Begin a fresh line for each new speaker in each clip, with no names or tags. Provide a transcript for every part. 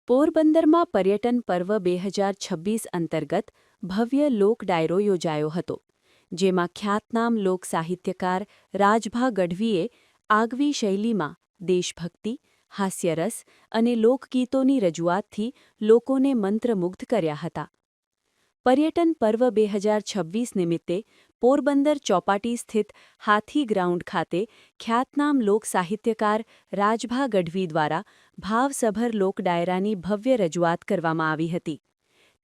પોરબંદરમાં પર્યટન પર્વ 2026 અંતર્ગત ભવ્ય લોક ડાયરો યોજાયો હતો, જેમાં ખ્યાતનામ લોક સાહિત્યકાર રાજભા ગઢવીએ આગવી શૈલીમાં દેશભક્તિ, હાસ્યરસ અને લોકગીતોની રજૂઆતથી લોકોને મંત્રમુગ્ધ કર્યા હતા. પર્યટન પર્વ 2026 નિમિત્તે પોરબંદર ચોપાટી સ્થિત હાથી ગ્રાઉન્ડ ખાતે ખ્યાતનામ લોક સાહિત્યકાર રાજભા ગઢવી દ્વારા ભાવસભર લોક ડાયરાની ભવ્ય રજૂઆત કરવામાં આવી હતી.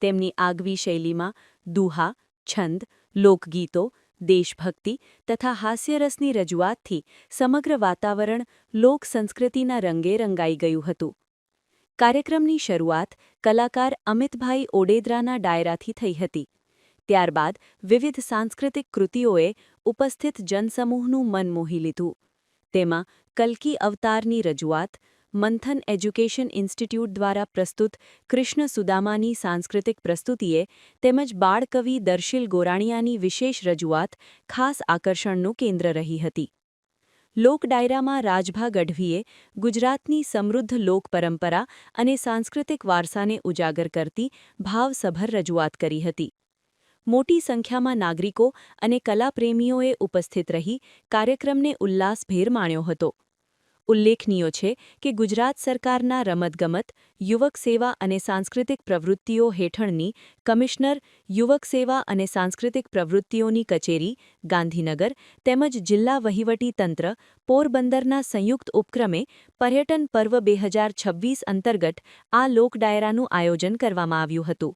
તેમની આગવી શૈલીમાં દુહા, છંદ, લોકગીતો, દેશભક્તિ તથા હાસ્યરસની રજૂઆતથી સમગ્ર વાતાવરણ લોક સંસ્કૃતિના રંગે રંગાઈ ગયું હતું. કાર્યક્રમની શરૂઆત કલાકાર અમિતભાઈ ઓડેદરાના ડાયરાથી થઈ હતી. ત્યારબાદ વિવિધ સાંસ્કૃતિક કૃતિઓએ ઉપસ્થિત જનસમૂહનું મન મોહી લીધું. તેમાં કલ્કી અવતારની રજૂઆત, મંથન એજ્યુકેશન ઇન્સ્ટિટ્યૂટ દ્વારા પ્રસ્તુત કૃષ્ણ સુદામાની સાંસ્કૃતિક પ્રસ્તુતિએ તેમજ બાળકવિ દર્શિલ ગોરાણીયાની વિશેષ રજૂઆત ખાસ આકર્ષણનું કેન્દ્ર રહી હતી. લોક ડાયરામાં રાજભા ગઢવીએ ગુજરાતની સમૃદ્ધ લોક પરંપરા અને સાંસ્કૃતિક વારસાને ઉજાગર કરતી ભાવસભર રજૂઆત કરી હતી. મોટી સંખ્યામાં નાગરિકો અને કલાપ્રેમીઓએ ઉપસ્થિત રહી કાર્યક્રમને ઉલ્લાસભેર માણ્યો હતો. ઉલ્લેખનીય છે કે ગુજરાત સરકારના રમતગમત, યુવક સેવા અને સાંસ્કૃતિક પ્રવૃત્તિઓ હેઠળની કમિશનર, યુવક સેવા અને સાંસ્કૃતિક પ્રવૃત્તિઓની કચેરી, ગાંધીનગર તેમજ જિલ્લા વહીવટી તંત્ર, પોરબંદરના સંયુક્ત ઉપક્રમે પર્યટન પર્વ 2026 અંતર્ગત આ લોક ડાયરાનું આયોજન કરવામાં આવ્યું હતું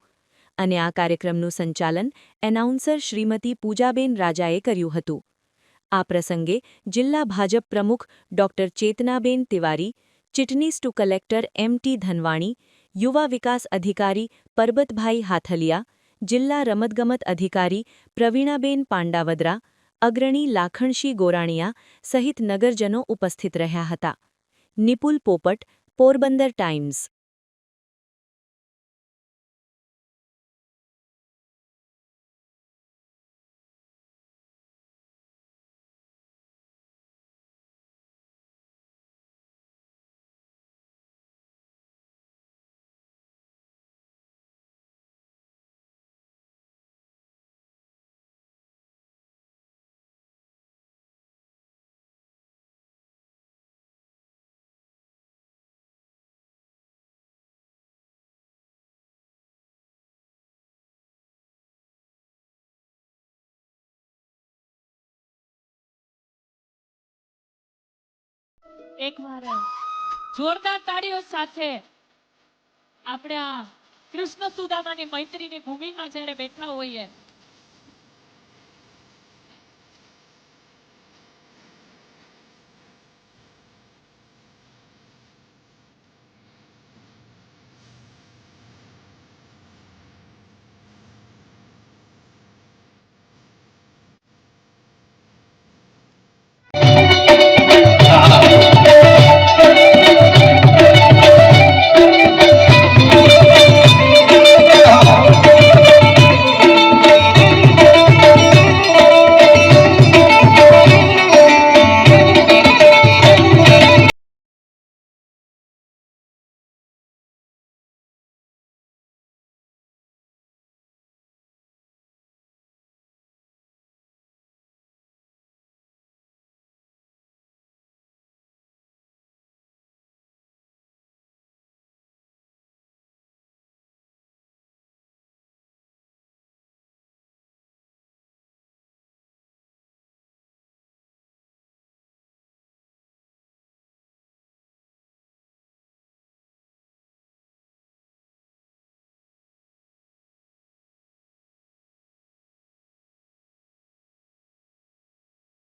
અને આ કાર્યક્રમનું સંચાલન એનાઉન્સર શ્રીમતી પૂજાબેન રાજાએ કર્યું હતું. આ પ્રસંગે જિલ્લા ભાજપ પ્રમુખ doctor Chetnaben Tiwari, Chitnis two collector એમ.ટી. ધનવાણી, યુવા વિકાસ અધિકારી પરબતભાઈ હાથલિયા, જિલ્લા રમતગમત અધિકારી પ્રવીણાબેન પાંડાવદરા, અગ્રણી લાખણશી ગોરાણીયા સહિત નગરજનો ઉપસ્થિત રહ્યા હતા. નિપુલ પોપટ, પોરબંદર ટાઈમ્સ.
એકવાર જોરદાર તાળીઓ સાથે આપણે આ કૃષ્ણ સુદામાની મૈત્રીની ભૂમિમાં જ્યારે બેઠા હોઈએ